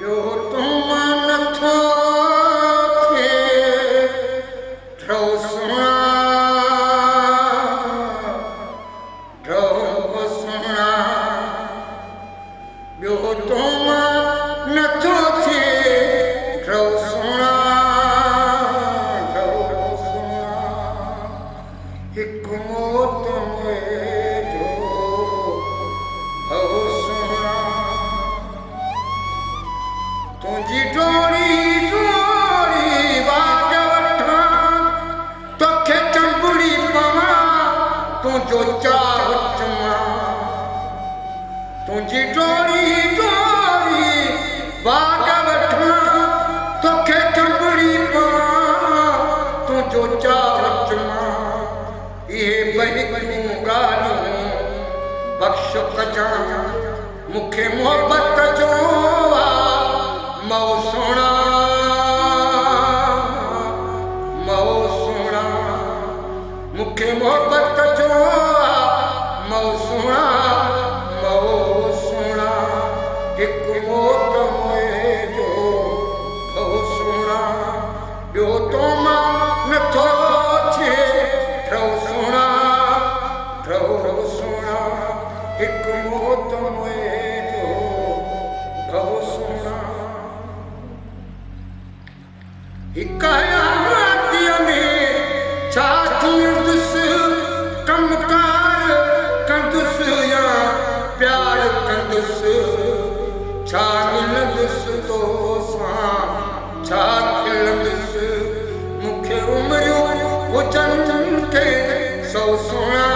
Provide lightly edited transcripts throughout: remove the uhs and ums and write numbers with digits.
ॿियो तुम नथो थिए ढो सुहिणा ढो सुहिणा ॿियो तुम नथो थिए ढो सुहिणा ढो सुहिणा हिकु मौत मुंहिंजो ढो सुहिणा तुंहिंजी डोरी डोरी वाज वठां तोखे चंबुड़ी पवां तुंहिंजो चाव चवां तुंहिंजी डोरी डोरी वाज वठां तोखे चंबुड़ी पवां तुंहिंजो चाव चवां इहे बहिकूं ॻाल्हियूं बख़्श कजां मूंखे मोहबत जो मऊ सोना मूंखे मोहबत जो मऊ सोना हिकु मौत मुंहिंजो मऊ सोना ॿियो तो मां नथो थिए ढो सोना ढो सोना हिकु मौत मुंहिंजो मऊ सोना हिकायतीअ में छा थींदुसि कमकार कंदुसि या प्यार कंदुसि छा मिलंदुसि तोसां छा खिलंदुसि मूंखे उमिरियूं हुजनि थे सौ सुहिणा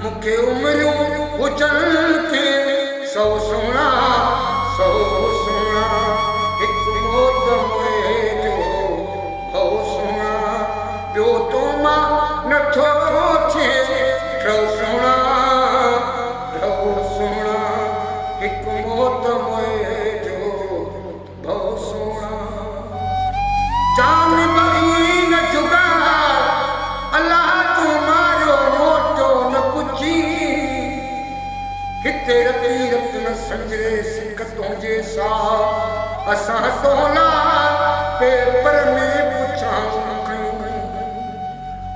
मूंखे उमिरियूं हुजनि थे सौ सुहिणा हिकु मौत मुंहिंजो मऊ सोना ॿियो तो मां नथो थिए ढो सोना हिकु मौत मुंहिंजो मऊ सोना जान बई न जुगार अलाह तूं मारियो मोटो न पुछी हिते रती रत न संजरे सिक तुंहिंजे सां असां तोला पेपर में पुछां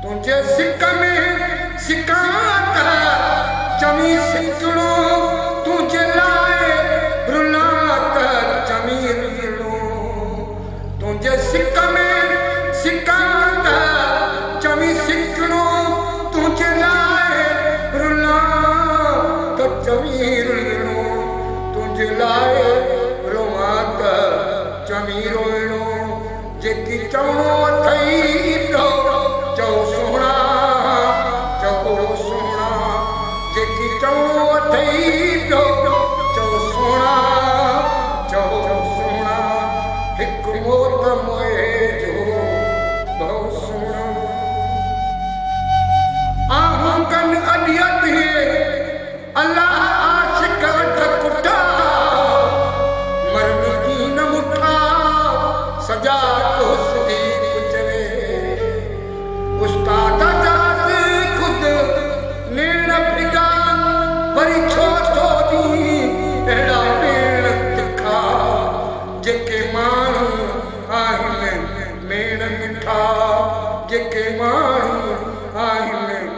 तुंहिंजे सिक में सिकात चमी सिकड़ो तुंहिंजे लाइ रुलात चमी रीड़ो तुंहिंजे सिक में सिकात चमी सिकड़ो तुंहिंजे लाइ रुलात चमी रीड़ो तुंहिंजे लाइ रुमात चमी रोइणो जेकी चवणो अथई चओ सोना जेकी चवणो अथई चओ सोना हिकु मौत मुंहिंजो मऊ सोना आंगन अॾिय थिए अलाह आशिक अठ कुटा मरण की न मुठा सजा तो सुधी गुजरे उस्ताद जात खुद नेण बिगा वरी छो थो दी अहिड़ा नेण तिखा जेके माण्हू आहिनि मेण मिठा जेके माण्हू आहिनि